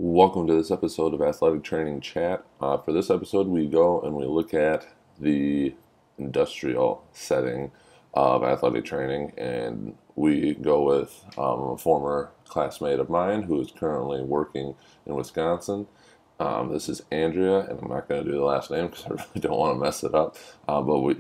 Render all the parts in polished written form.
Welcome to this episode of Athletic Training Chat. For this episode, we go and we look at the industrial setting of athletic training, and we go with a former classmate of mine who is currently working in Wisconsin. This is Andrea, and I'm not going to do the last name because I really don't want to mess it up,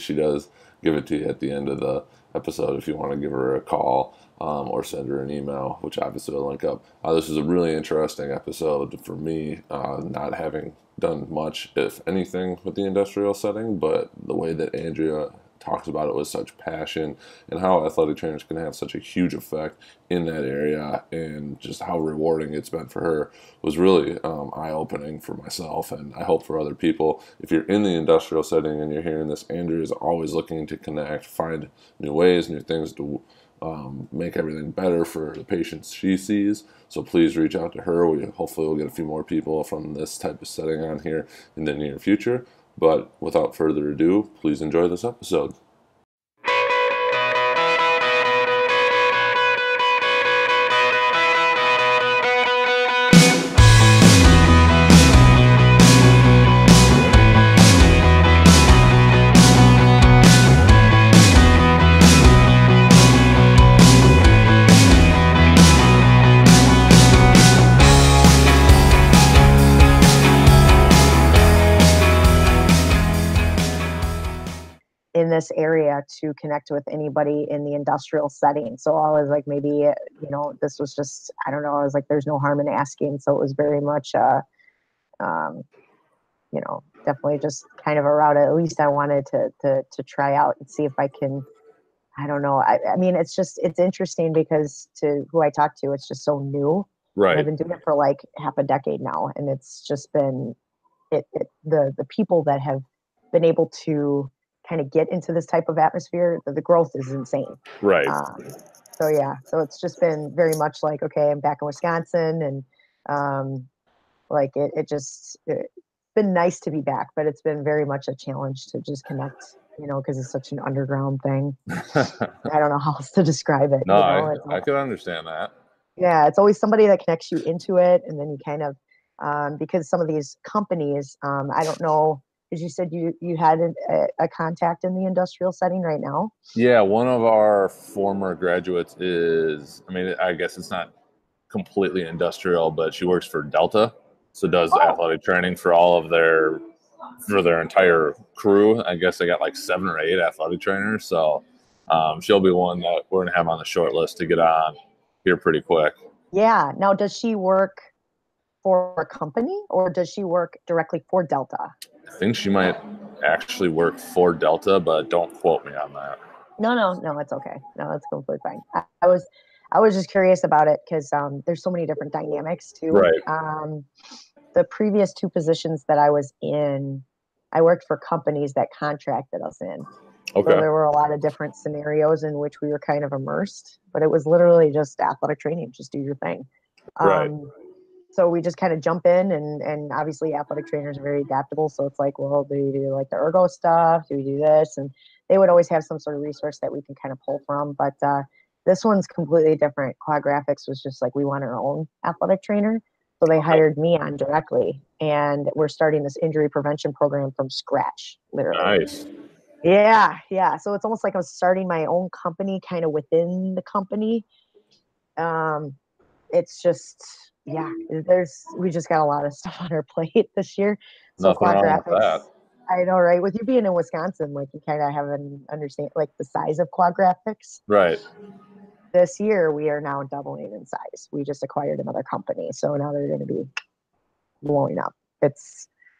she does give it to you at the end of the episode if you want to give her a call or send her an email, which obviously will link up. This is a really interesting episode for me, not having done much, if anything, with the industrial setting, but the way that Andrea talks about it with such passion and how athletic trainers can have such a huge effect in that area and just how rewarding it's been for her was really eye-opening for myself, and I hope for other people. If you're in the industrial setting and you're hearing this, Andrea is always looking to connect, find new ways, new things to make everything better for the patients she sees. So please reach out to her. Hopefully we'll get a few more people from this type of setting on here in the near future. But without further ado, please enjoy this episode. In this area to connect with anybody in the industrial setting. So I was like, maybe, this was just, I don't know, I was like, there's no harm in asking. So it was very much, definitely just kind of a route. At least I wanted to try out and see if I can, I don't know. I mean, it's interesting because to who I talk to, it's just so new. Right. I've been doing it for like half a decade now. And it's just been the people that have been able to kind of get into this type of atmosphere, the growth is insane. Right. So it's just been very much like, okay, I'm back in Wisconsin, and it's been nice to be back, but it's been very much a challenge to just connect, because it's such an underground thing. I don't know how else to describe it. No, I could understand that. Yeah, it's always somebody that connects you into it, and then you kind of, because some of these companies, I don't know, because you said you had a contact in the industrial setting right now. Yeah, one of our former graduates is, I guess it's not completely industrial, but she works for Delta, so does athletic training for their entire crew. I guess they got like 7 or 8 athletic trainers, so she'll be one that we're gonna have on the short list to get on here pretty quick. Yeah. Now, does she work for a company, or does she work directly for Delta? I think she might actually work for Delta, but don't quote me on that. No, it's okay. No, that's completely fine. I was just curious about it because there's so many different dynamics too. Right. The previous 2 positions that I was in, I worked for companies that contracted us in. Okay. So there were a lot of different scenarios in which we were kind of immersed, but it was literally just athletic training, just do your thing. Right. So we just kind of jump in, and obviously athletic trainers are very adaptable. So it's like, well, do you do like the ergo stuff? Do we do this? And they would always have some sort of resource that we can kind of pull from. But this one's completely different. Quad Graphics was just like, we want our own athletic trainer. So they hired me on directly, and we're starting this injury prevention program from scratch, literally. Nice. Yeah. So it's almost like I'm starting my own company kind of within the company. It's just, we just got a lot of stuff on our plate this year. So Nothing Quad wrong with Graphics, that. I know, right? With you being in Wisconsin, like you kind of have an understand, like the size of Quad Graphics. Right. This year, we are now doubling in size. We just acquired another company. So now they're going to be blowing up.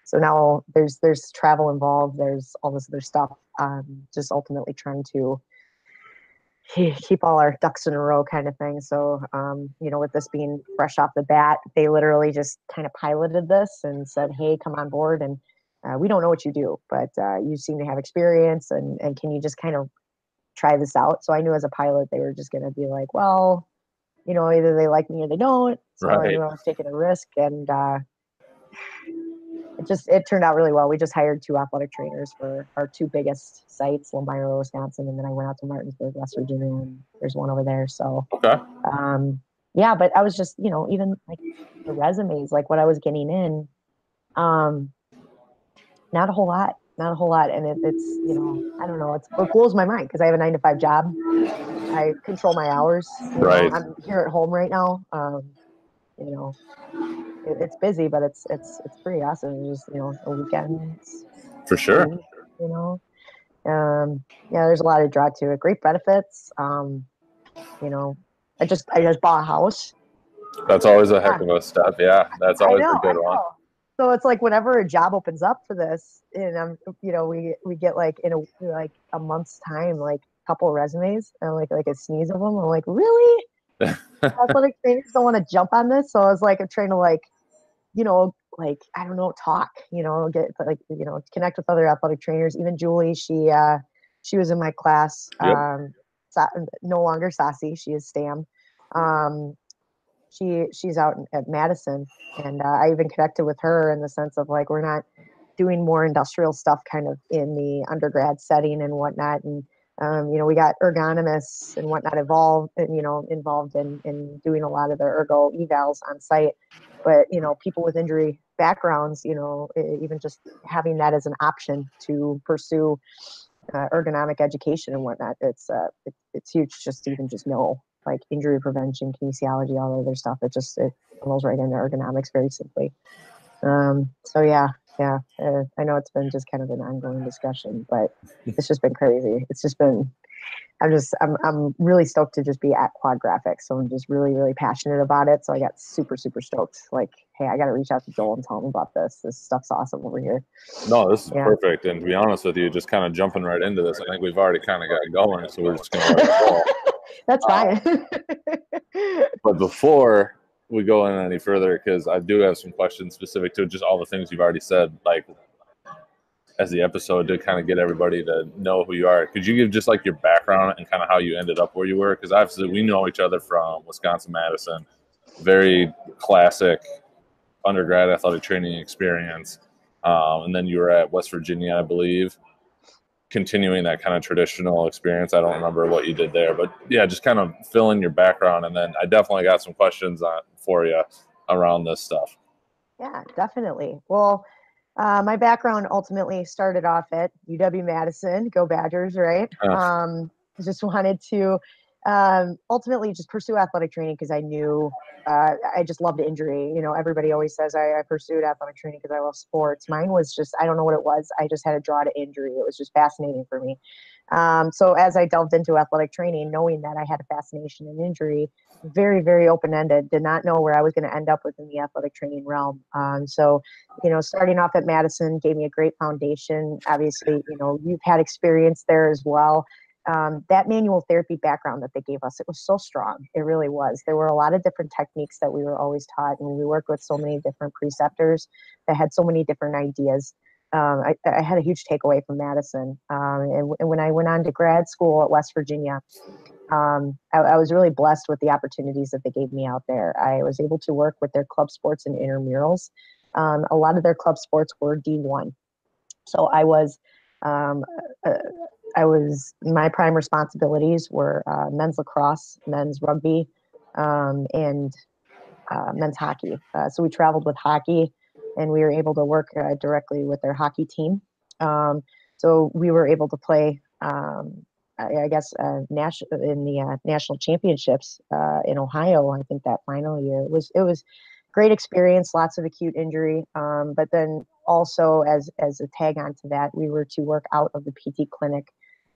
So now there's travel involved. There's all this other stuff. Just ultimately trying to keep all our ducks in a row kind of thing. So, with this being fresh off the bat, they literally just kind of piloted this and said, hey, come on board. And we don't know what you do, but you seem to have experience, and can you just kind of try this out? So I knew as a pilot, they were just going to be like, well, either they like me or they don't. So Right. I knew I was taking a risk, and it turned out really well. We just hired 2 athletic trainers for our 2 biggest sites, Elmira, Wisconsin, and then I went out to Martinsburg, West Virginia, and there's one over there. So, okay. yeah, but I was just, even like the resumes, like what I was getting in, um, not a whole lot, not a whole lot. And it's, I don't know, it blows my mind because I have a 9 to 5 job. I control my hours, Right. I'm here at home right now. You know, it's busy, but it's pretty awesome. Just, the weekends, For free, sure. you know. Yeah, there's a lot of draw to it. Great benefits. You know, I just bought a house. That's always a heck Yeah, of a step. Yeah, that's I always a know, I good one. know. So it's like whenever a job opens up for this, and we get like in a month's time, like a couple of resumes and like a sneeze of them. I'm like, really? Athletic trainers don't want to jump on this. So I was like, I'm trying to like I don't know, talk, get like connect with other athletic trainers. Even Julie, she was in my class. Yep. No longer Sassy, she is Stam. Um, she's out at Madison, and I even connected with her in the sense of like we're not doing more industrial stuff kind of in the undergrad setting and whatnot. And we got ergonomists and whatnot involved, and involved in doing a lot of the ergo evals on site. But people with injury backgrounds, even just having that as an option to pursue ergonomic education and whatnot, it's huge. Just to even just know like injury prevention, kinesiology, all the other stuff. It funnels right into ergonomics very simply. So yeah. I know it's been just kind of an ongoing discussion, but it's just been crazy. It's just been. I'm really stoked to just be at Quad Graphics. So I'm just really, really passionate about it. So I got super, super stoked. Like, hey, I got to reach out to Joel and tell him about this. This stuff's awesome over here. No, this is Yeah, perfect. And to be honest with you, just kind of jumping right into this, I think we've already kind of got going, so we're just going to let it roll. that's Uh, fine. but before we go in any further, because I do have some questions specific to just all the things you've already said, like as the episode to kind of get everybody to know who you are. Could you give just like your background and kind of how you ended up where you were? Because obviously we know each other from Wisconsin Madison, very classic undergrad athletic training experience, and then you were at West Virginia, I believe, continuing that kind of traditional experience. I don't remember what you did there, but yeah, just kind of fill in your background, and then I definitely got some questions for you around this stuff. Yeah, definitely. Well, my background ultimately started off at UW Madison. Go Badgers, right? Just wanted to ultimately just pursue athletic training because I knew I just loved injury. Everybody always says I pursued athletic training because I love sports. Mine was just, I don't know what it was. I just had a draw to injury. It was just fascinating for me. So as I delved into athletic training, knowing that I had a fascination in injury, very, very open ended, did not know where I was going to end up within the athletic training realm. So starting off at Madison gave me a great foundation. Obviously, you've had experience there as well. That manual therapy background that they gave us, it was so strong. It really was. There were a lot of different techniques that we were always taught, and we worked with so many different preceptors that had so many different ideas. I had a huge takeaway from Madison. And when I went on to grad school at West Virginia, I was really blessed with the opportunities that they gave me out there. I was able to work with their club sports and intramurals. A lot of their club sports were D1. So um, uh, my prime responsibilities were men's lacrosse, men's rugby, and men's hockey. So we traveled with hockey, and we were able to work directly with their hockey team. So we were able to play, I guess, in the national championships in Ohio. I think that final year it was great experience, lots of acute injury. But then also as a tag on to that, we were to work out of the PT clinic,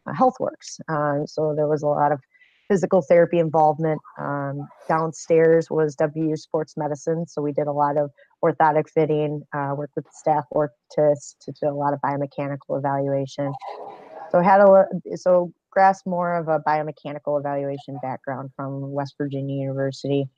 HealthWorks. So there was a lot of physical therapy involvement. Downstairs was WU Sports Medicine, so we did a lot of orthotic fitting, worked with staff orthotists to do a lot of biomechanical evaluation. So grasped more of a biomechanical evaluation background from West Virginia University,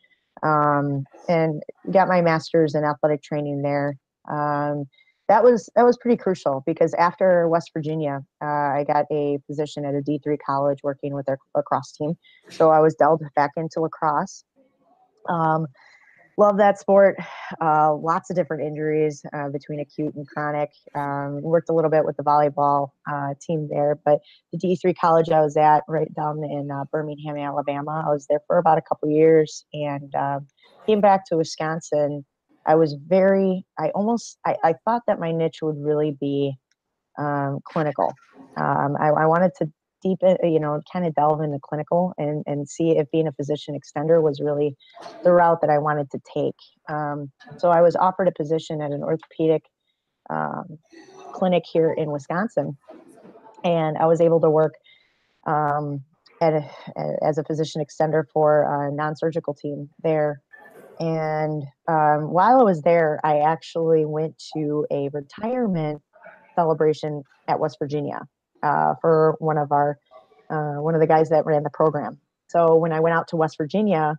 and got my master's in athletic training there. Um, that was pretty crucial because after West Virginia, I got a position at a D3 college working with their lacrosse team. So I was delved back into lacrosse. Um, Love that sport. Lots of different injuries between acute and chronic. Worked a little bit with the volleyball team there, but the D3 college I was at, right down in Birmingham, Alabama, I was there for about a couple years, and came back to Wisconsin. I thought that my niche would really be clinical. I wanted to deepen, kind of delve into clinical and see if being a physician extender was really the route that I wanted to take. So I was offered a position at an orthopedic um, clinic here in Wisconsin, and I was able to work um, as a physician extender for a non-surgical team there. And while I was there, I actually went to a retirement celebration at West Virginia for one of the guys that ran the program. So when I went out to West Virginia,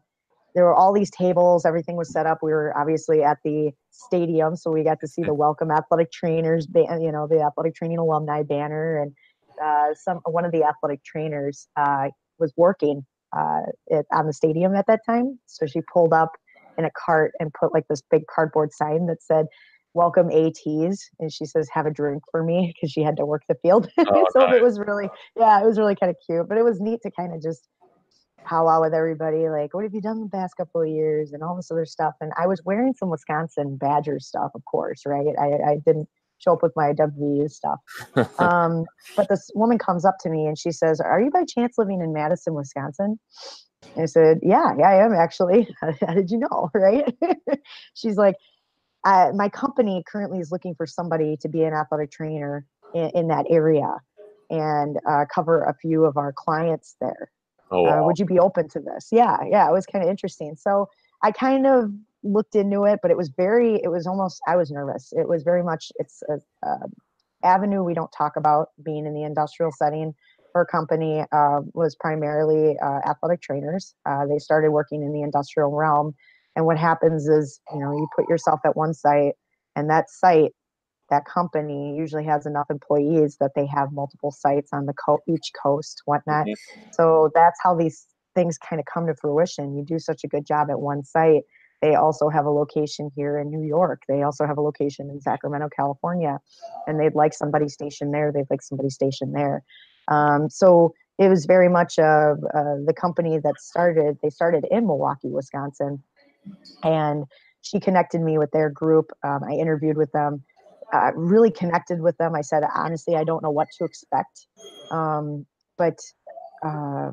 there were all these tables. Everything was set up. We were obviously at the stadium, so we got to see the welcome athletic trainers, the athletic training alumni banner, and one of the athletic trainers was working on the stadium at that time. So she pulled up in a cart and put like this big cardboard sign that said welcome ATs, and she says have a drink for me because she had to work the field. Oh, So it nice. was really, yeah, it was really kind of cute, but it was neat to kind of just powwow with everybody, like, what have you done the past couple of years and all this other stuff. And I was wearing some Wisconsin Badgers stuff, of course, right? I didn't show up with my WVU stuff. But this woman comes up to me and she says, are you by chance living in Madison, Wisconsin? And I said, yeah, I am actually. How did you know? Right? She's like, my company currently is looking for somebody to be an athletic trainer in that area and cover a few of our clients there. Oh, wow. Would you be open to this? Yeah, it was kind of interesting. So I kind of looked into it, but it was almost, I was nervous. It was very much, it's a avenue we don't talk about being in the industrial setting. Her company was primarily athletic trainers. They started working in the industrial realm. And what happens is, you put yourself at one site, and that company usually has enough employees that they have multiple sites on each coast, whatnot. Mhm. So that's how these things kind of come to fruition. You do such a good job at one site. They also have a location here in New York. They also have a location in Sacramento, California, and they'd like somebody stationed there. They'd like somebody stationed there. So it was very much the company that started. They started in Milwaukee, Wisconsin, and she connected me with their group. I interviewed with them, really connected with them. I said, honestly, I don't know what to expect, but uh,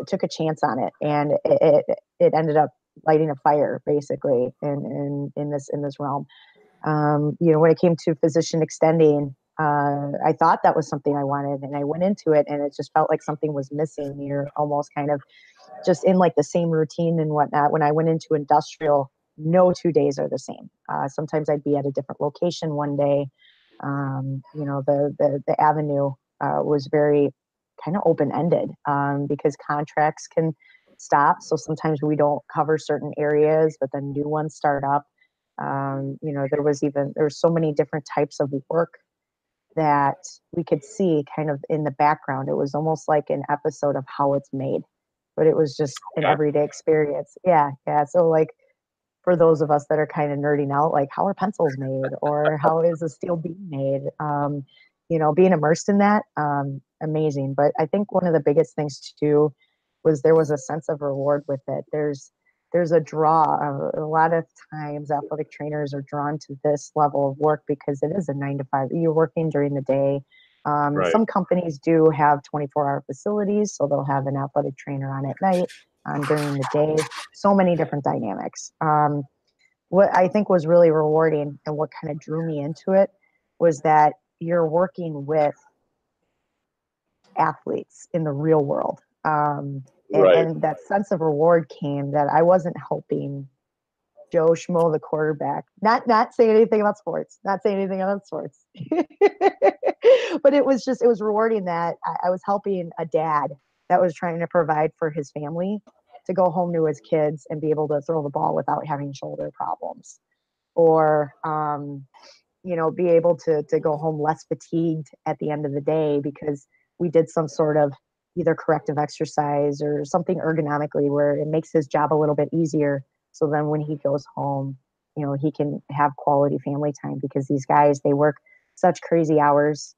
took a chance on it, and it ended up lighting a fire basically in this realm. When it came to physician extending, I thought that was something I wanted, and I went into it, and it just felt like something was missing. You're almost kind of just in like the same routine and whatnot. When I went into industrial, no 2 days are the same. Sometimes I'd be at a different location one day. The avenue was very kind of open ended because contracts can stop. So sometimes we don't cover certain areas, but then new ones start up. There was so many different types of work that we could see kind of in the background. It was almost like an episode of How It's Made, but it was just an Okay. everyday experience. Yeah. So like for those of us that are kind of nerding out, like how are pencils made or how is a steel beam made? Being immersed in that, amazing. But I think one of the biggest things too was there was a sense of reward with it. There's a draw. A lot of times, athletic trainers are drawn to this level of work because it is a 9 to 5. You're working during the day. Right. Some companies do have 24-hour facilities, so they'll have an athletic trainer on at night, on during the day. So many different dynamics. What I think was really rewarding and what kind of drew me into it was that you're working with athletes in the real world. Right. And that sense of reward came that I wasn't helping Joe Schmo, the quarterback. Not saying anything about sports. Not saying anything about sports. But it was rewarding that I was helping a dad that was trying to provide for his family to go home to his kids and be able to throw the ball without having shoulder problems, or be able to go home less fatigued at the end of the day because we did some sort of either corrective exercise or something ergonomically where it makes his job a little bit easier So then when he goes home, he can have quality family time, because these guys, they work such crazy hours.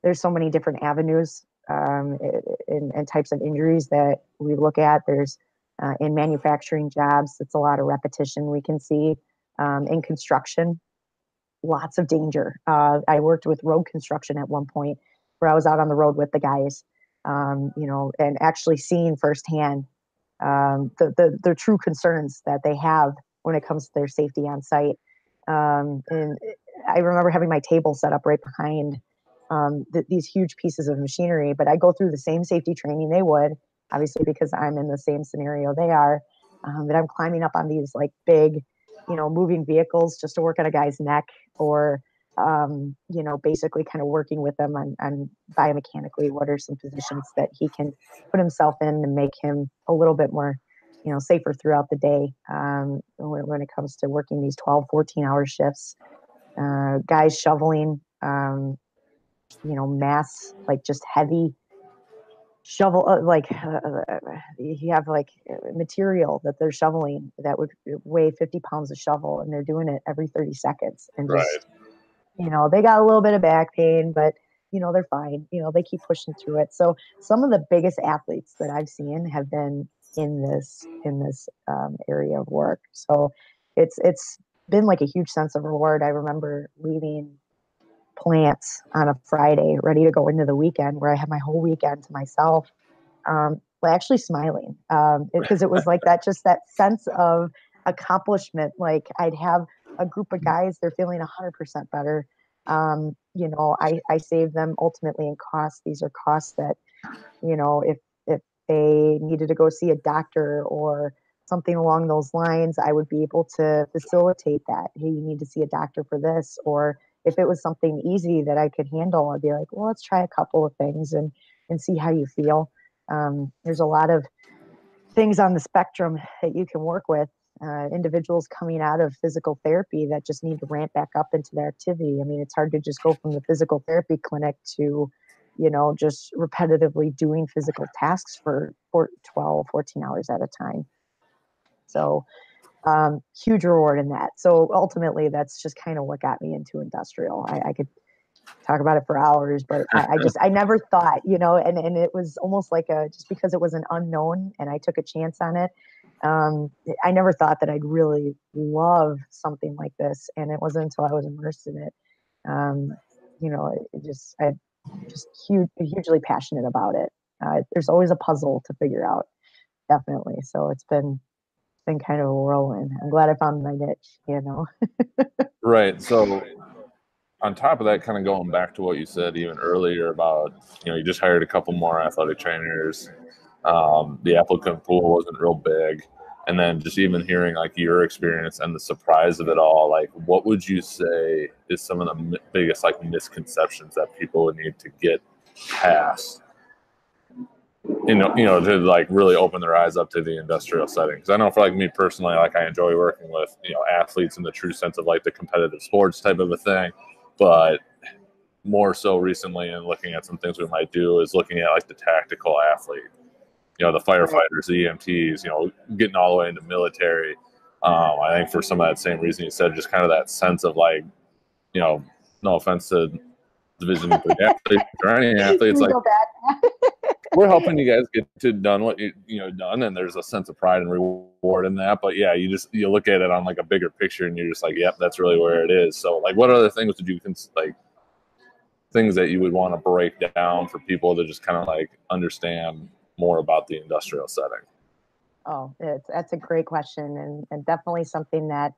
There's so many different avenues and types of injuries that we look at. There's in manufacturing jobs, it's a lot of repetition we can see. In construction, lots of danger. I worked with road construction at one point, where I was out on the road with the guys, and actually seeing firsthand the true concerns that they have when it comes to their safety on site. And I remember having my table set up right behind these huge pieces of machinery, but I go through the same safety training they would, obviously, because I'm in the same scenario they are. But I'm climbing up on these like big, moving vehicles just to work on a guy's neck, or basically kind of working with them on biomechanically what are some positions that he can put himself in to make him a little bit more, safer throughout the day, when it comes to working these 12, 14-hour shifts. Guys shoveling, mass, like just heavy shovel, you have like material that they're shoveling that would weigh 50 pounds a shovel, and they're doing it every 30 seconds. And Right. just, they got a little bit of back pain, but they're fine. They keep pushing through it. So some of the biggest athletes that I've seen have been in this area of work. So it's been like a huge sense of reward. I remember leaving plants on a Friday, ready to go into the weekend, where I had my whole weekend to myself, actually smiling, because it was like that, just that sense of accomplishment. Like, I'd have a group of guys, they're feeling 100% better. I save them ultimately in costs. These are costs that, if they needed to go see a doctor or something along those lines, I would be able to facilitate that. Hey, you need to see a doctor for this. Or if it was something easy that I could handle, I'd be like, well, let's try a couple of things and see how you feel. There's a lot of things on the spectrum that you can work with. Individuals coming out of physical therapy that just need to ramp back up into their activity. I mean, it's hard to just go from the physical therapy clinic to, just repetitively doing physical tasks for 12, 14 hours at a time. So huge reward in that. So ultimately, that's just kind of what got me into industrial. I could talk about it for hours, but I never thought, and it was almost like just because it was an unknown and I took a chance on it. I never thought that I'd really love something like this. And it wasn't until I was immersed in it. I'm just hugely passionate about it. There's always a puzzle to figure out, definitely. So it's been kind of a whirlwind. I'm glad I found my niche. Right. So on top of that, kind of going back to what you said even earlier about, you just hired a couple more athletic trainers. The applicant pool wasn't real big. And then just even hearing like your experience and the surprise of it all, like what would you say is some of the biggest like misconceptions that people would need to get past, to like really open their eyes up to the industrial setting? Because I know for like me personally, like I enjoy working with, athletes in the true sense of like the competitive sports type of a thing. But more so recently, and looking at some things we might do, is looking at like the tactical athlete, the Right. firefighters, the EMTs, getting all the way into military. I think for some of that same reason you said, just kind of that sense of like, no offense to Division III athletes or any athletes, like we're helping you guys get to done what done, and there's a sense of pride and reward in that. But yeah, you look at it on like a bigger picture, and you're just like, yep, that's really where it is. So like, what other things would you like things that you would want to break down for people to just kind of like understand more about the industrial setting? Oh, that's a great question, and definitely something that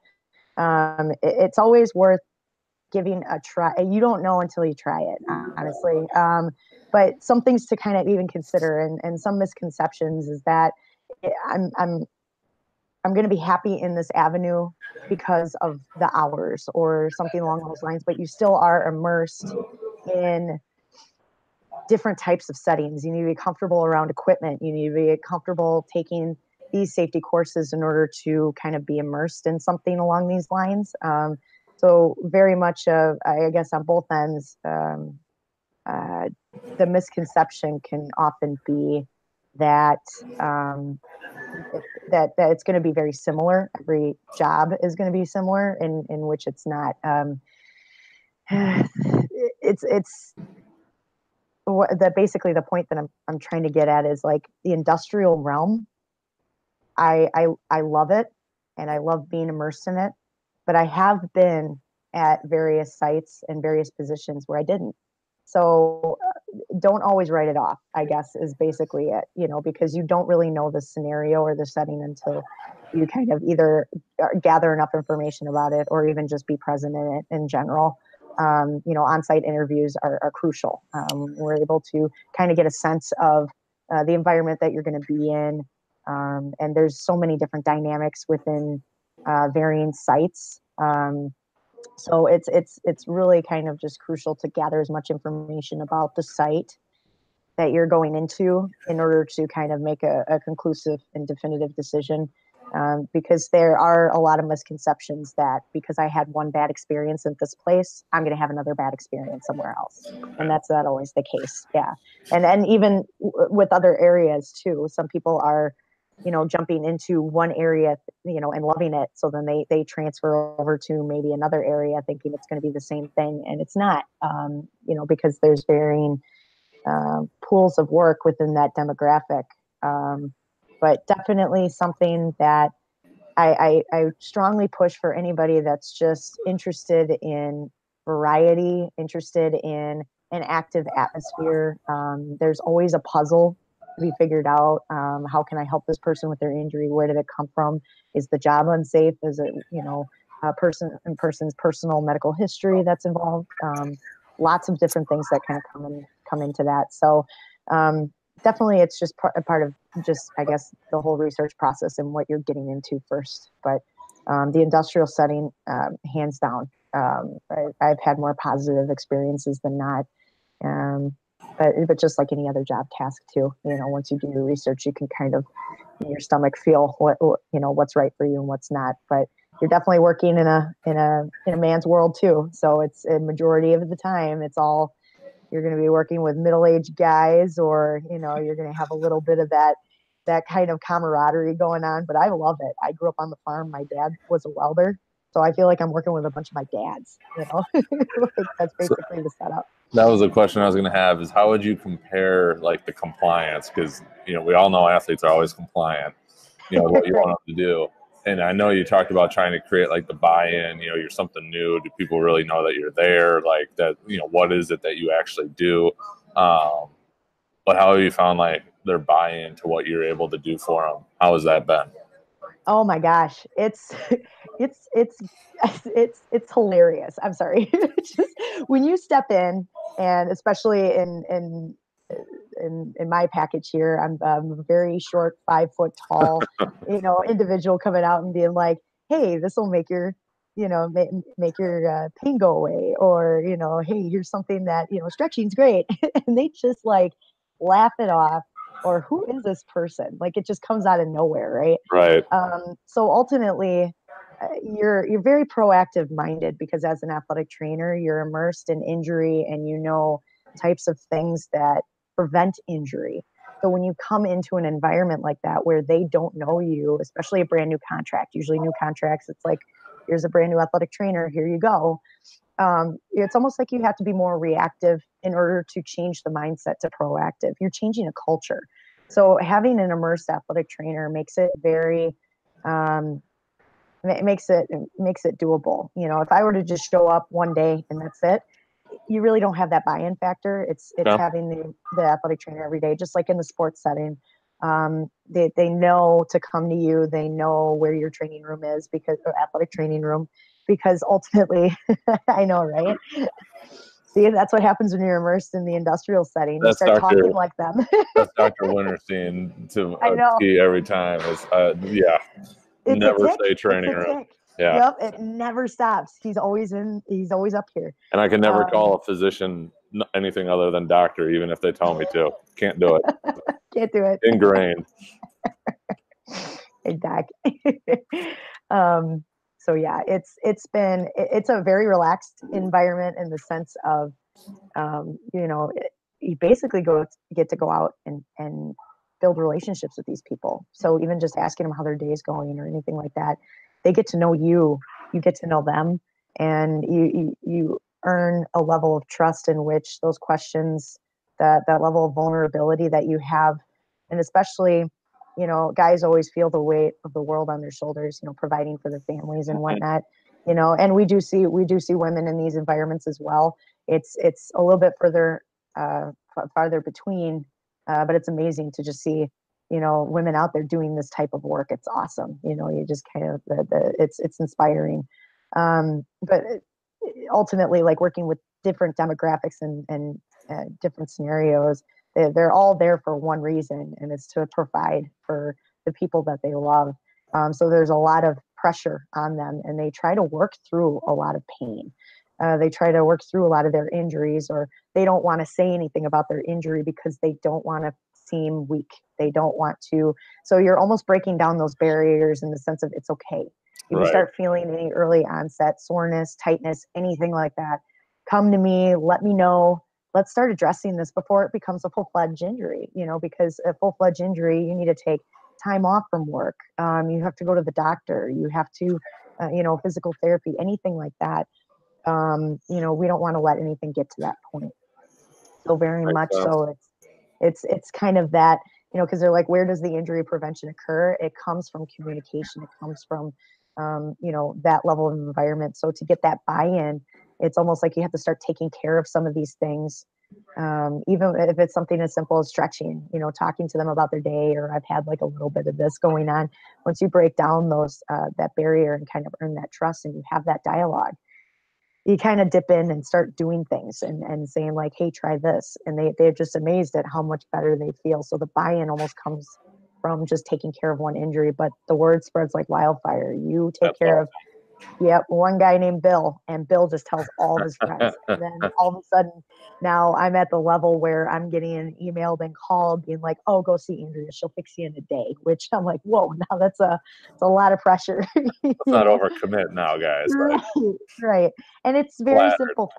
it's always worth giving a try. You don't know until you try it, honestly. But some things to kind of even consider, and some misconceptions, is that I'm I'm I'm going to be happy in this avenue because of the hours or something along those lines. But you still are immersed in different types of settings. You need to be comfortable around equipment. You need to be comfortable taking these safety courses in order to kind of be immersed in something along these lines. So very much I guess on both ends, the misconception can often be that that it's going to be very similar. Every job is going to be similar in which it's not. It's that basically the point that I'm trying to get at is like the industrial realm. I love it, and I love being immersed in it, but I have been at various sites and various positions where I didn't. So don't always write it off, I guess, is basically it, because you don't really know the scenario or the setting until you kind of either gather enough information about it or even just be present in it in general. On-site interviews are crucial. We're able to kind of get a sense of the environment that you're going to be in. And there's so many different dynamics within varying sites. So it's really kind of just crucial to gather as much information about the site that you're going into in order to kind of make a conclusive and definitive decision. Because there are a lot of misconceptions that because I had one bad experience at this place, I'm going to have another bad experience somewhere else. And that's not always the case. Yeah. And even with other areas too, some people are, jumping into one area, and loving it. So then they transfer over to maybe another area thinking it's going to be the same thing. And it's not, because there's varying pools of work within that demographic. But definitely something that I strongly push for anybody that's just interested in variety, interested in an active atmosphere. There's always a puzzle to be figured out. How can I help this person with their injury? Where did it come from? Is the job unsafe? Is it, a person's personal medical history that's involved? Lots of different things that kind of come into that. So definitely it's just a part of just, I guess, the whole research process and what you're getting into first. But the industrial setting, hands down, I've had more positive experiences than not. But just like any other job task too, once you do your research, you can kind of in your stomach feel what's right for you and what's not. But you're definitely working in a man's world too. So it's a majority of the time, it's all, you're going to be working with middle-aged guys, or, you're going to have a little bit of that kind of camaraderie going on. But I love it. I grew up on the farm. My dad was a welder. So I feel like I'm working with a bunch of my dads, like that's So basically the setup. that was a question I was going to have: is how would you compare like the compliance? Because we all know athletes are always compliant. What you Right. want them to do. And I know you talked about trying to create like the buy-in. You're something new. Do people really know that you're there? Like that. What is it that you actually do? But how have you found like their buy-in to what you're able to do for them? How has that been? Oh my gosh, it's it's it's hilarious. I'm sorry. Just when you step in, and especially in my package here, I'm a very short, 5 foot tall, individual coming out and being like, "Hey, this will make your, make your pain go away," or "Hey, here's something that stretching's great," and they just like laugh it off. Or who is this person? Like it just comes out of nowhere, right? Right. So ultimately, you're very proactive minded because as an athletic trainer, you're immersed in injury and types of things that prevent injury. So when you come into an environment like that where they don't know you, especially a brand new contract, usually new contracts, it's like, here's a brand new athletic trainer, here you go. It's almost like you have to be more reactive in order to change the mindset to proactive. You're changing a culture. So having an immersed athletic trainer makes it very, it makes it doable. If I were to just show up one day and that's it, you really don't have that buy-in factor. It's Yeah. having the athletic trainer every day, just like in the sports setting. They know to come to you. They know where your training room is because athletic training room, because ultimately, I know, right? See, that's what happens when you're immersed in the industrial setting. You That's start Dr. talking like them. That's Dr. Winterstein to I a know. T every time. Is yeah. It's a Never tick. say It's training a room. tick. Yeah. Yep, it never stops. He's always up here. And I can never Um, call a physician anything other than doctor, even if they tell me to. Can't do it. Can't do it. Ingrained. Exactly. um, so yeah, it's a very relaxed environment in the sense of, you basically get to go out and build relationships with these people. So even just asking them how their day is going or anything like that, they get to know you, you get to know them, and you earn a level of trust in which those questions, that level of vulnerability that you have, and especially, you know, guys always feel the weight of the world on their shoulders, you know, providing for their families and whatnot, you know, and we do see women in these environments as well. It's a little bit further farther between, but it's amazing to just see, you know, women out there doing this type of work. It's awesome. You know, you just kind of it's inspiring. But ultimately, like working with different demographics and different scenarios, they're all there for one reason, and it's to provide for the people that they love. So there's a lot of pressure on them, and they try to work through a lot of pain. They try to work through a lot of their injuries, or they don't want to say anything about their injury because they don't want to seem weak. They don't want to. So you're almost breaking down those barriers in the sense of it's okay. If you Right. start feeling any early onset soreness, tightness, anything like that, come to me, let me know. Let's start addressing this before it becomes a full-fledged injury, you know, because a full-fledged injury, you need to take time off from work. You have to go to the doctor. You have to, you know, physical therapy, anything like that. You know, we don't want to let anything get to that point. So very Makes much sense. so, it's kind of that, you know, because they're like, where does the injury prevention occur? It comes from communication. It comes from, you know, that level of environment. So to get that buy-in, it's almost like you have to start taking care of some of these things. Even if it's something as simple as stretching, you know, talking to them about their day, or I've had like a little bit of this going on. Once you break down those, that barrier and kind of earn that trust and you have that dialogue, you kind of dip in and start doing things and saying like, hey, try this. And they're just amazed at how much better they feel. So the buy-in almost comes from just taking care of one injury, but the word spreads like wildfire. You take That's care of, awesome. yep, one guy named Bill, and Bill just tells all of his friends. And then all of a sudden, now I'm at the level where I'm getting emailed and called being like, oh, go see Andrea. She'll fix you in a day, which I'm like, whoa, now it's a lot of pressure, you Let's not know? overcommit now, guys. Like, Right, right. And it's very flattered. simple.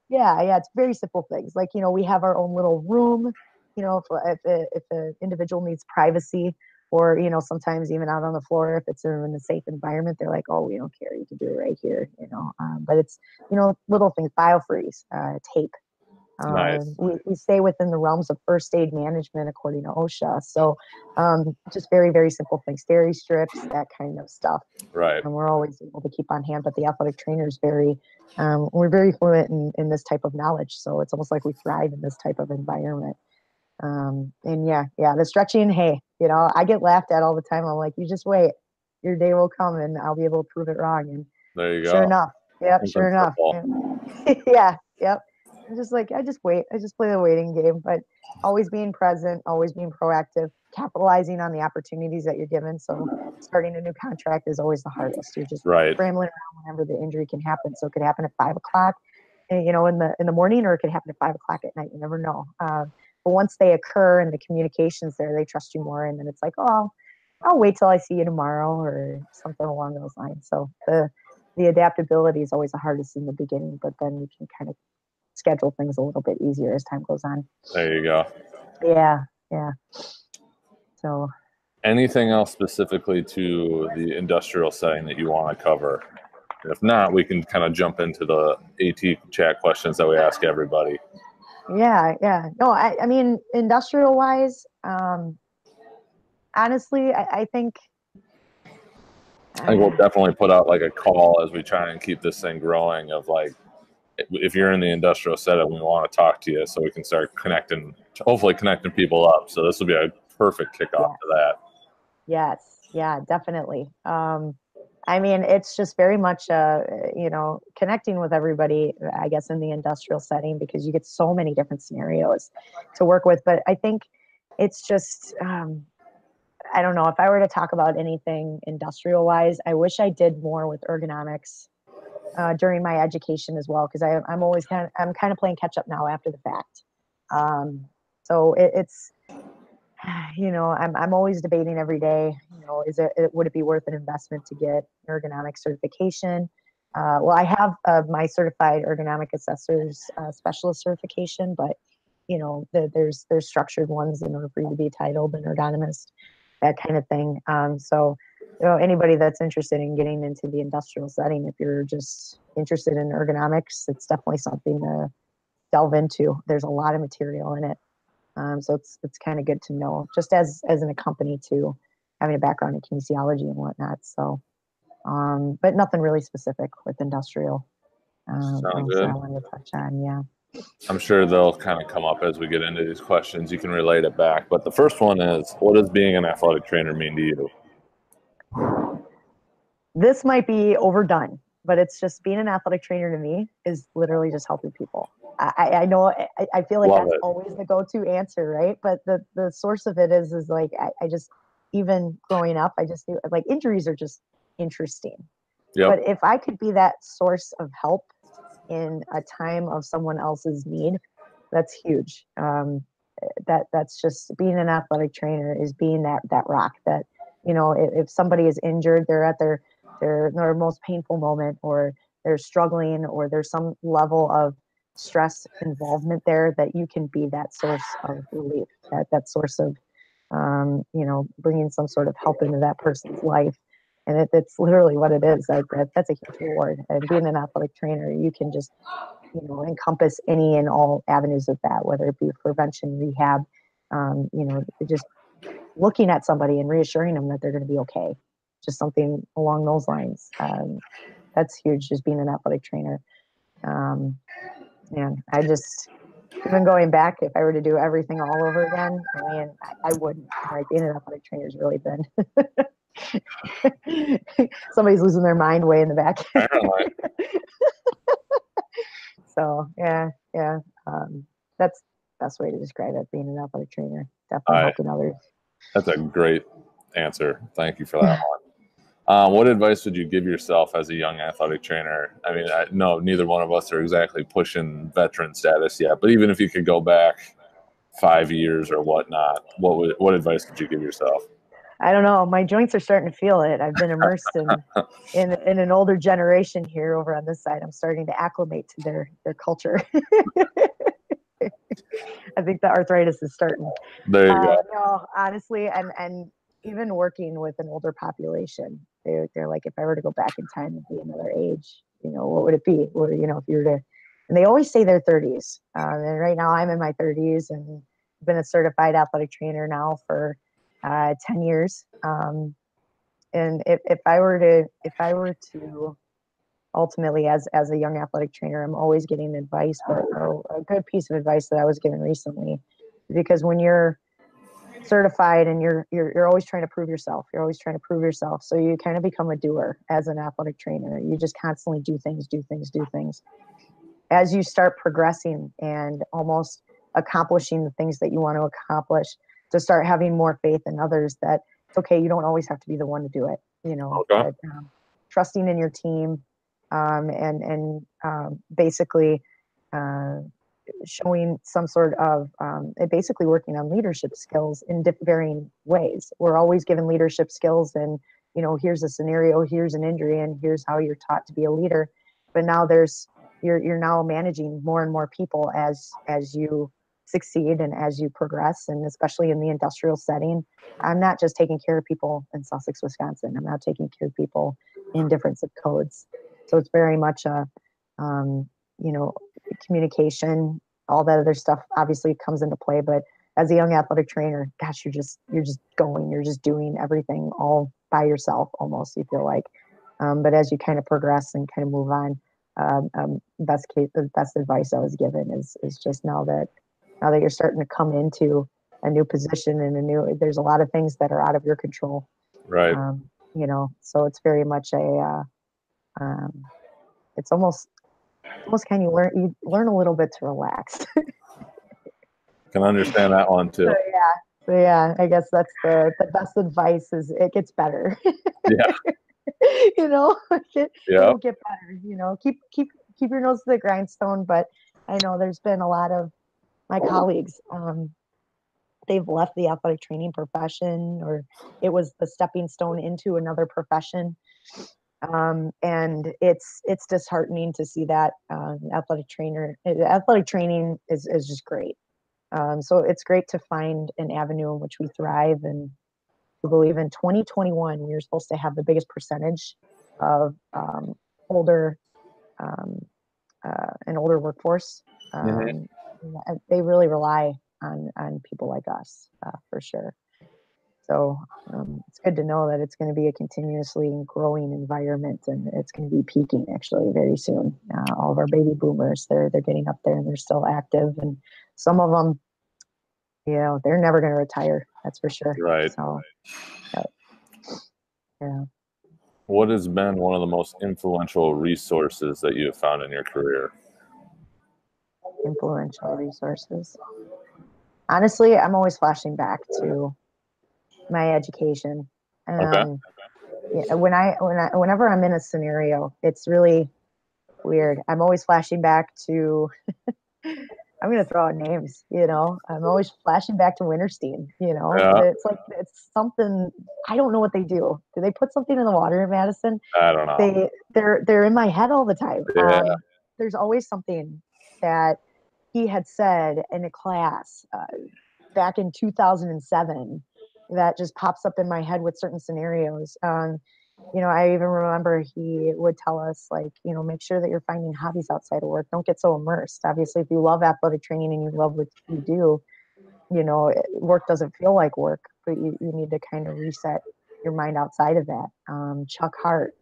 Yeah, yeah, it's very simple things. Like, you know, we have our own little room, you know, if an individual needs privacy, or, you know, sometimes even out on the floor, if it's in a safe environment, they're like, oh, we don't care. You can do it right here, you know. But it's, you know, little things, biofreeze, tape. Nice. We stay within the realms of first aid management according to OSHA. So just very, very simple things, dairy strips, that kind of stuff. Right. And we're always able to keep on hand. But the athletic trainer is we're very fluent in this type of knowledge. So it's almost like we thrive in this type of environment. And yeah, the stretching, hey, you know, I get laughed at all the time. I'm like, you just wait, your day will come and I'll be able to prove it wrong. And There you sure go. enough, yep, Something sure enough. simple. Yeah, yeah, yep. I'm just like, I just wait. I just play the waiting game, but always being present, always being proactive, capitalizing on the opportunities that you're given. So starting a new contract is always the hardest. You're just Right. scrambling around whenever the injury can happen. So it could happen at 5 o'clock, you know, in the morning, or it could happen at 5 o'clock at night. You never know. But once they occur and the communication's there, they trust you more. And then it's like, oh, I'll wait till I see you tomorrow, or something along those lines. So the adaptability is always the hardest in the beginning, but then you can kind of schedule things a little bit easier as time goes on. There you go. Yeah, yeah. So Anything else specifically to the industrial setting that you want to cover? If not, we can kind of jump into the AT chat questions that we ask everybody. yeah. No, I mean, industrial wise, honestly, I think I think we'll definitely put out like a call as we try and keep this thing growing of like, if you're in the industrial setup, we want to talk to you so we can start connecting, hopefully connecting people up. So this will be a perfect kickoff yes, to that. yes, yeah, definitely. I mean, it's just very much, you know, connecting with everybody, I guess, in the industrial setting, because you get so many different scenarios to work with. But I think it's just, I don't know, if I were to talk about anything industrial wise, I wish I did more with ergonomics during my education as well, because I'm kind of playing catch up now after the fact. So it's, you know, I'm always debating every day, you know, would it be worth an investment to get ergonomic certification? Well, I have my certified ergonomic assessors specialist certification, but there's structured ones in order for you to be titled an ergonomist, that kind of thing. So anybody that's interested in getting into the industrial setting, if you're just interested in ergonomics, it's definitely something to delve into. There's a lot of material in it. So it's kind of good to know, just as in a company too, having a background in kinesiology and whatnot. So, but nothing really specific with industrial. Sounds So I good. wanted to touch on, yeah. I'm sure they'll kind of come up as we get into these questions. You can relate it back. But the first one is, what does being an athletic trainer mean to you? This might be overdone, but it's just being an athletic trainer to me is literally just helping people. I know I feel like Love that's it. always the go-to answer, right? But the source of it is like I just, even growing up, I just knew like injuries are just interesting. But Yep. if I could be that source of help in a time of someone else's need, that's huge. That's just being an athletic trainer, is being that rock that, if somebody is injured, they're at their most painful moment, or they're struggling, or there's some level of stress involvement there, that you can be that source of relief, that source of bringing some sort of help into that person's life. And it's literally what it is. That's a huge reward. And being an athletic trainer, you can just encompass any and all avenues of that, whether it be prevention, rehab, just looking at somebody and reassuring them that they're going to be okay, just something along those lines. That's huge, just being an athletic trainer. um, and I just, even going back, if I were to do everything all over again, I mean, I wouldn't. Like, being an athletic trainer has really been somebody's losing their mind way in the back. Apparently. So yeah, that's the best way to describe it. Being an athletic trainer, All definitely right. helping others. That's a great answer. Thank you for that one. What advice would you give yourself as a young athletic trainer? I mean, no, neither one of us are exactly pushing veteran status yet, but even if you could go back 5 years or whatnot, what advice would you give yourself? I don't know. My joints are starting to feel it. I've been immersed in an older generation here over on this side. I'm starting to acclimate to their culture. I think the arthritis is starting. There you go. No, honestly, and even working with an older population, they're like, if I were to go back in time and be another age, what would it be? Or, if you were to, and they always say their 30s. And right now I'm in my 30s, and been a certified athletic trainer now for 10 years. And if I were to ultimately, as a young athletic trainer, I'm always getting advice. But a good piece of advice that I was given recently, because when you're certified and you're always trying to prove yourself, so you kind of become a doer as an athletic trainer. You just constantly do things. As you start progressing and almost accomplishing the things that you want to accomplish, to start having more faith in others, that it's okay, you don't always have to be the one to do it, Okay. that trusting in your team, and basically showing some sort of basically working on leadership skills in varying ways. We're always given leadership skills, and here's a scenario, here's an injury, and here's how you're taught to be a leader. But now you're now managing more and more people as you succeed and as you progress, and especially in the industrial setting. I'm not just taking care of people in Sussex, Wisconsin. I'm now taking care of people in different zip codes. So it's very much a communication, all that other stuff obviously comes into play. But as a young athletic trainer, gosh, you're just going, you're just doing everything all by yourself almost, you feel like. But as you kind of progress and kind of move on, the best advice I was given is just now that you're starting to come into a new position and there's a lot of things that are out of your control. Right. So it's very much it's almost kind of you learn a little bit to relax. Can understand that one too. So yeah, I guess that's the best advice, is it gets better. Yeah. It Yeah. will get better. Keep your nose to the grindstone. But I know there's been a lot of my colleagues, they've left the athletic training profession, or it was the stepping stone into another profession. And it's disheartening to see that. Athletic training is just great. So it's great to find an avenue in which we thrive. And we believe in 2021, we are supposed to have the biggest percentage of older um, an older workforce. Hmm. Um, they really rely on people like us for sure. So it's good to know that it's going to be a continuously growing environment, and it's going to be peaking actually very soon. All of our baby boomers, they're getting up there and they're still active, and some of them, they're never going to retire. That's for sure. Right. So yeah, What has been one of the most influential resources that you have found in your career? influential resources. Honestly, I'm always flashing back to my education. Okay. Um, yeah, whenever I'm in a scenario, it's really weird. I'm always flashing back to I'm gonna throw out names, I'm always flashing back to Winterstein, Yeah. it's like it's something. I don't know what they do. Do they put something in the water in Madison? I don't know. They're in my head all the time. Yeah. There's always something that he had said in a class back in 2007 that just pops up in my head with certain scenarios. I even remember he would tell us, like, make sure that you're finding hobbies outside of work. Don't get so immersed. Obviously, if you love athletic training and you love what you do, work doesn't feel like work, but you need to kind of reset your mind outside of that. Chuck Hart,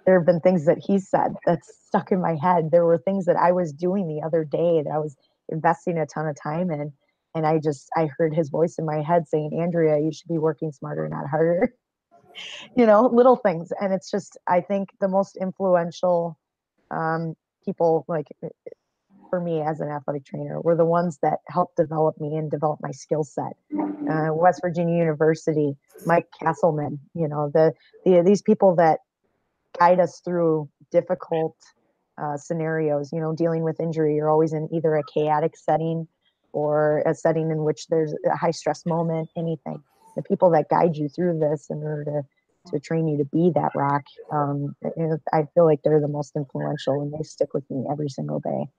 there have been things that he said that's stuck in my head. There were things that I was doing the other day that I was investing a ton of time in. And I heard his voice in my head saying, Andrea, you should be working smarter, not harder. Little things. And it's just, I think the most influential um, people, like for me as an athletic trainer, were the ones that helped develop me and develop my skill set. West Virginia University, Mike Castleman, these people that guide us through difficult scenarios, dealing with injury. You're always in either a chaotic setting or a setting in which there's a high stress moment, anything. The people that guide you through this in order to train you to be that rock, I feel like they're the most influential, and they stick with me every single day.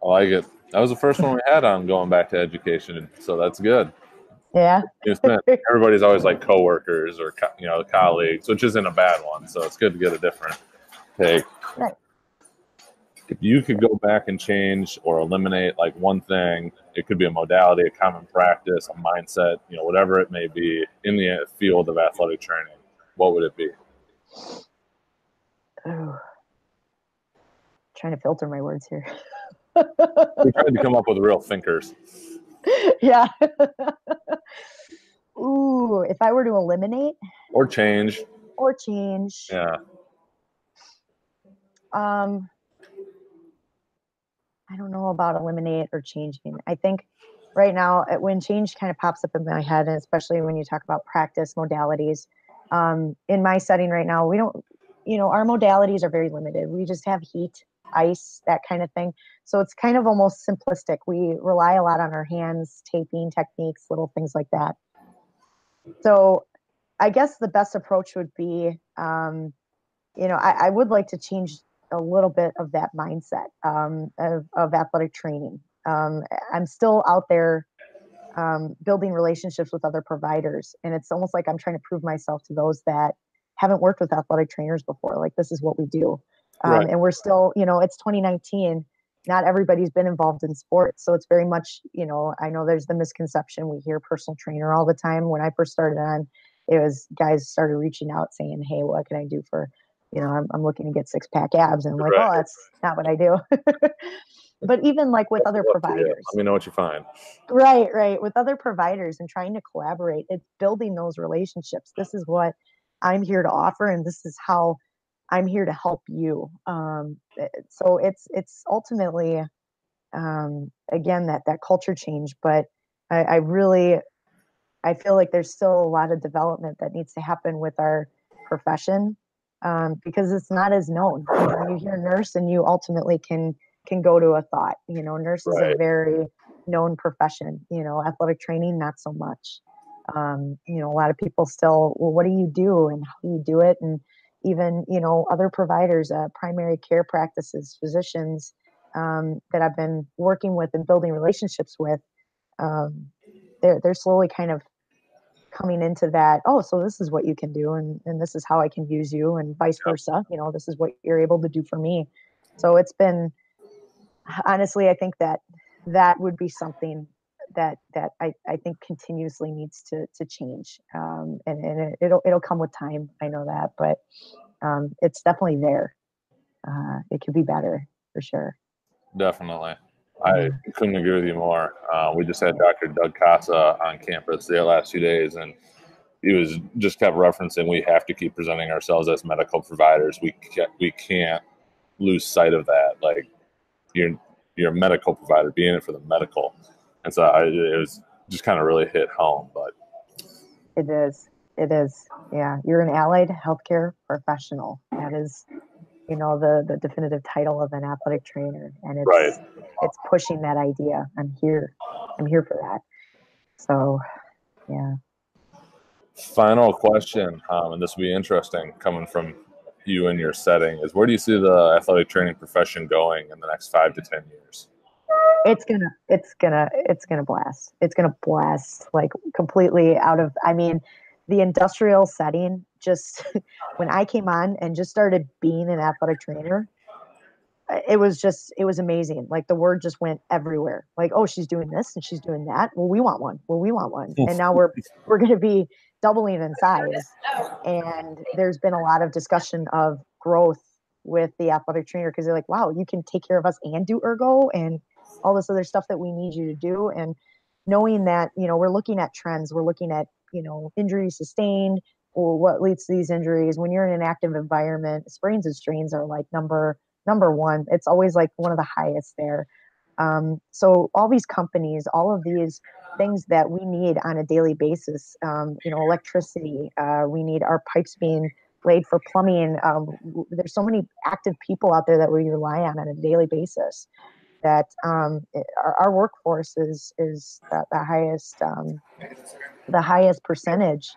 I like it. That was the first one we had on going back to education, so that's good. Yeah. It's been, everybody's always like coworkers or colleagues, which isn't a bad one. So it's good to get a different take. Right. If you could go back and change or eliminate like one thing, it could be a modality, a common practice, a mindset, whatever it may be in the field of athletic training, what would it be? Ooh. Trying to filter my words here. We tried to come up with real thinkers. Yeah. Ooh, if I were to eliminate or change. Yeah. I don't know about eliminate or changing. I think right now, when change kind of pops up in my head, and especially when you talk about practice modalities, in my setting right now, we don't, our modalities are very limited. We just have heat, ice, that kind of thing. So it's kind of almost simplistic. We rely a lot on our hands, taping techniques, little things like that. So I guess the best approach would be, I would like to change a little bit of that mindset of athletic training. I'm still out there building relationships with other providers, and it's almost like I'm trying to prove myself to those that haven't worked with athletic trainers before. Like, this is what we do. Right. And we're still, it's 2019. Not everybody's been involved in sports. So it's very much, I know there's the misconception. We hear personal trainer all the time. When I first started on, it was guys started reaching out saying, hey, what can I do for, I'm looking to get 6-pack abs. And I'm like, Right. oh, that's not what I do. But even like with other providers. Let me know what you find. Right. With other providers and trying to collaborate, it's building those relationships. This is what I'm here to offer, and this is how I'm here to help you. So it's ultimately, again, that culture change. But I really, I feel like there's still a lot of development that needs to happen with our profession, because it's not as known. You hear nurse, and you ultimately can go to a thought. Nurse is a very known profession. Athletic training, not so much. A lot of people still, well, what do you do and how do you do it? And even, other providers, primary care practices, physicians, that I've been working with and building relationships with, they're slowly kind of coming into that. Oh, so this is what you can do, and this is how I can use you, and vice versa. This is what you're able to do for me. So it's been, honestly, I think that would be something that I think continuously needs to change, and it'll come with time. I know that, but it's definitely there. It could be better for sure. Definitely. I Yeah. couldn't agree with you more. We just had Dr. Doug Casa on campus the last 2 days, and he was just kept referencing we have to keep presenting ourselves as medical providers. We can't lose sight of that. Like you're a medical provider, being it for the medical, and so it was just kind of really hit home. But It is. It is. Yeah. You're an allied healthcare professional. That is, the definitive title of an athletic trainer. And right. it's pushing that idea. I'm here. I'm here for that. So yeah. Final question, and this will be interesting coming from you in your setting, is where do you see the athletic training profession going in the next 5 to 10 years? It's gonna blast. It's gonna blast like completely out of, I mean, the industrial setting, just when I came on and just started being an athletic trainer, it was amazing. Like the word just went everywhere. Like, oh, she's doing this and she's doing that. Well, we want one. Well, we want one. And now we're gonna be doubling in size. And there's been a lot of discussion of growth with the athletic trainer, because they're like, wow, you can take care of us and do ergo and all this other stuff that we need you to do. And knowing that, we're looking at trends, we're looking at, injuries sustained or what leads to these injuries. When you're in an active environment, sprains and strains are like number one. It's always like one of the highest there. So all these companies, all of these things that we need on a daily basis, electricity, we need our pipes being laid for plumbing. There's so many active people out there that we rely on a daily basis, that our workforce is the highest percentage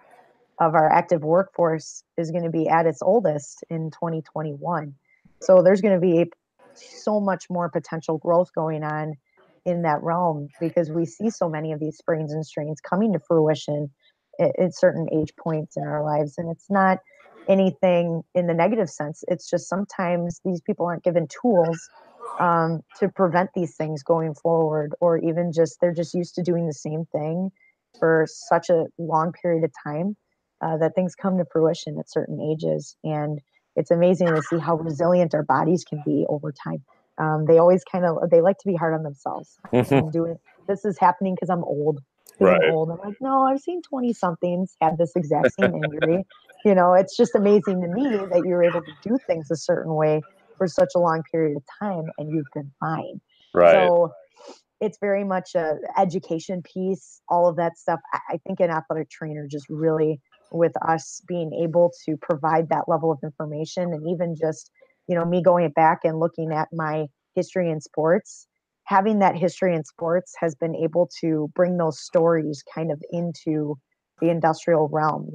of our active workforce is going to be at its oldest in 2021. So there's going to be so much more potential growth going on in that realm, because we see so many of these sprains and strains coming to fruition at certain age points in our lives. And it's not anything in the negative sense. It's just sometimes these people aren't given tools to prevent these things going forward, or even just they're just used to doing the same thing for such a long period of time, that things come to fruition at certain ages. And it's amazing to see how resilient our bodies can be over time. They always they like to be hard on themselves. I'm doing this is happening because I'm old. Because I'm Right. old. I'm like, no, I've seen 20 somethings have this exact same injury. It's just amazing to me that you're able to do things a certain way for such a long period of time and you've been fine. Right. So it's very much a education piece, all of that stuff. I think an athletic trainer just really, with us being able to provide that level of information, and even just, me going back and looking at my history in sports, having that history in sports has been able to bring those stories kind of into the industrial realm.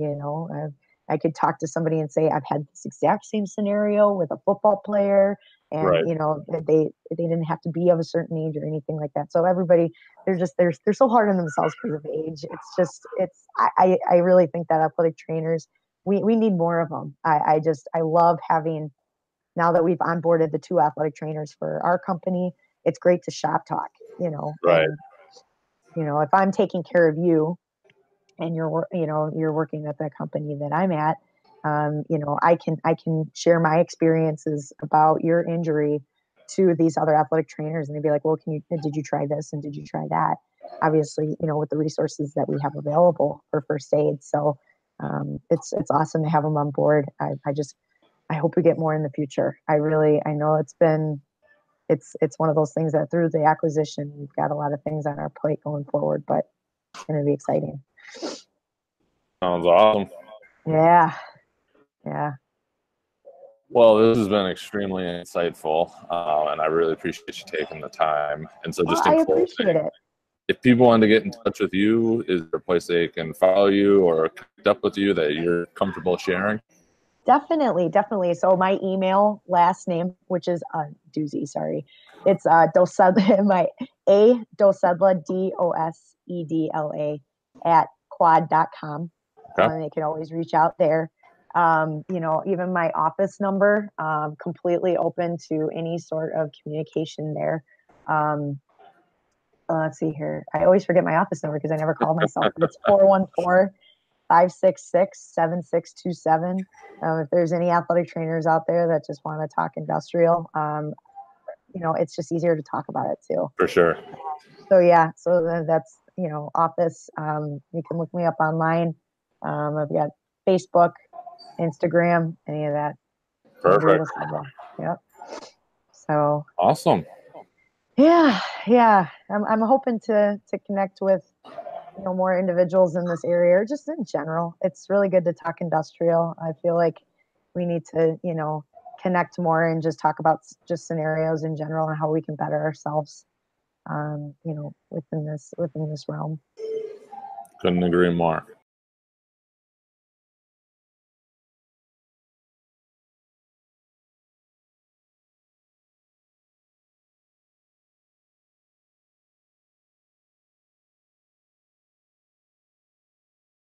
I could talk to somebody and say, I've had this exact same scenario with a football player, and Right. they didn't have to be of a certain age or anything like that. So everybody, they're so hard on themselves because of age. I really think that athletic trainers, we need more of them. I love having, now that we've onboarded the 2 athletic trainers for our company, it's great to shop talk, Right. and if I'm taking care of you and you're working at the company that I'm at, I can share my experiences about your injury to these other athletic trainers, and they'd be like, well, did you try this and did you try that? Obviously, with the resources that we have available for first aid. So it's awesome to have them on board. I hope we get more in the future. I know it's one of those things that through the acquisition, we've got a lot of things on our plate going forward, but it's going to be exciting. Sounds awesome. Yeah. Yeah. Well, this has been extremely insightful, and I really appreciate you taking the time. And so, Well, just I in appreciate closing, it. if people want to get in touch with you, is there a place they can follow you or connect up with you that you're comfortable sharing? Definitely, definitely. So my email, last name, which is doozy, sorry, It's Dosedla, my A Dosedla, Dosedla at quad.com. Okay. And they can always reach out there. Even my office number, completely open to any sort of communication there. Let's see here. I always forget my office number because I never call myself. It's 414-566-7627. If there's any athletic trainers out there that just want to talk industrial, it's just easier to talk about it too. For sure. So yeah, so that's, office. You can look me up online. I've got Facebook, Instagram, any of that. Andrea Perfect. Dosedla. Yep. So Awesome. yeah. I'm hoping to connect with more individuals in this area, or just in general. It's really good to talk industrial. I feel like we need to connect more and just talk about just scenarios in general and how we can better ourselves. Within this realm. Couldn't agree more.